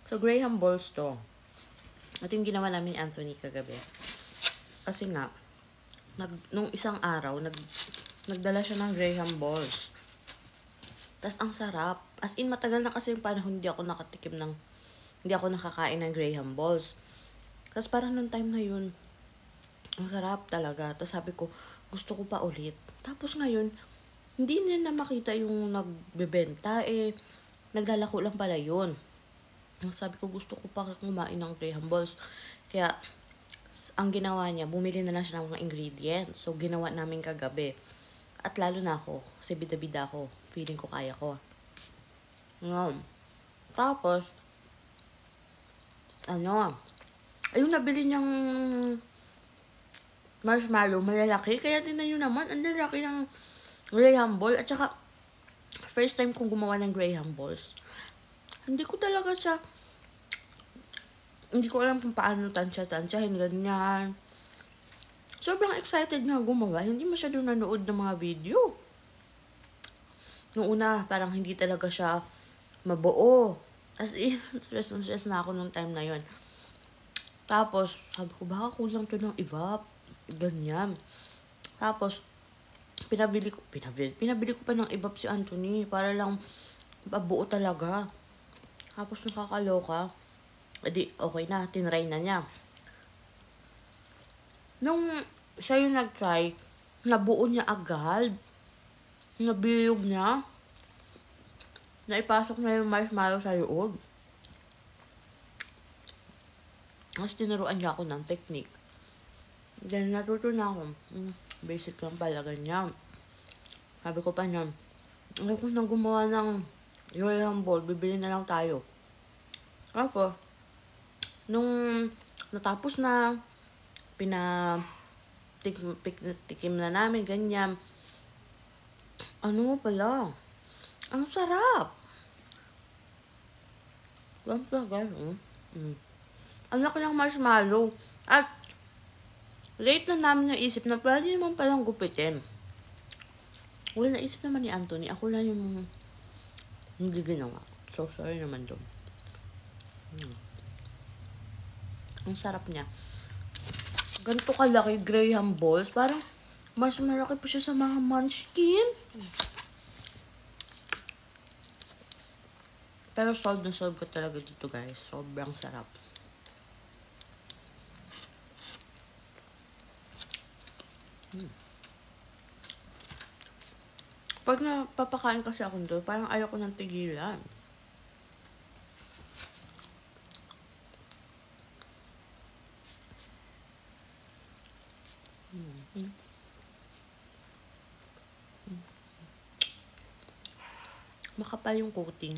So, Graham balls to. Ito yung ginawa namin ni Anthony kagabi. Kasi nga, nung isang araw, nagdala siya ng Graham balls. Tas ang sarap. As in, matagal na kasi yung panahon hindi ako nakakain ng Graham balls. Tas parang nung time na yun, ang sarap talaga. Tas sabi ko, gusto ko pa ulit. Tapos ngayon, hindi na makita yung nagbebenta. Naglalako lang pala yun. Sabi ko, gusto ko pa kumain ng Graham balls. Kaya, ang ginawa niya, bumili na lang siya ng mga ingredients. So, ginawa namin kagabi. At lalo na ako, kasi bida-bida ako. Feeling ko kaya ko. Tapos, ayun nabili niyang marshmallow, malalaki. Kaya tinan nyo naman, ang lalaki ng Graham ball. At saka, first time kong gumawa ng Graham balls. Hindi ko alam kung paano tansya-tansyahin, ganyan. Sobrang excited nga gumawa. Hindi masyado nanood ng mga video. Noong una, parang hindi talaga siya mabuo. As in, stress na ako nung time na yon. Tapos, sabi ko, baka kulang to ng evap. Ganyan. Tapos, pinabili ko pa ng evap si Anthony para lang mabuo talaga. Tapos, nakakaloka. Edi, okay na. Tinry na niya. Nung siya yung nag-try, nabuo niya agad. Nabilog niya. Naipasok na yung marshmallow sa loob. Tapos tinuruan niya ako ng technique. Then natuto na ako. Basic lang pala, ganyan. Sabi ko pa niya, kung nang gumawa ng Graham ball, bibili na lang tayo. Tapos, nung natapos na, tikim na namin, ganyan. Ano pala? Ang sarap! Ganito guys, Ang laki ng marshmallow. At, late na namin naisip na pwede naman palang gupitin. Wala, naisip naman ni Anthony. Ako lang yung hindi ginawa. So, sorry naman doon. Ang sarap niya. Ganito kalaki Graham balls. Parang, mas malaki pa siya sa mga munchkin. Pero solve na solve ko talaga dito guys. Sobrang sarap. Pag napapakain kasi ako doon, parang ayoko ng tigilan. Makapal yung coating.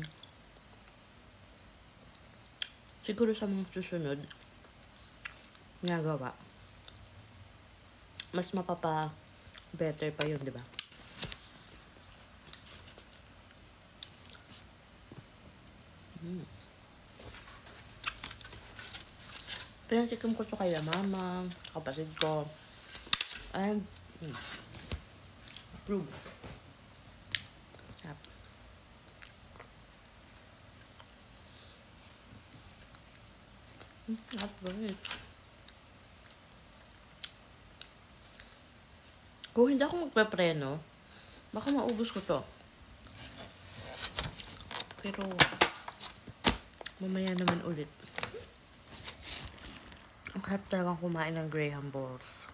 Siguro sa mga susunod, nagawa. Mas better pa yun, di ba? Pinatikim ko to kay mama, kapatid ko. And, approve. Yep. Not good. Kung hindi ako magpe-preno, baka maubos ko to. Pero, mamaya naman ulit. Ang harap talagang kumain ng Graham balls.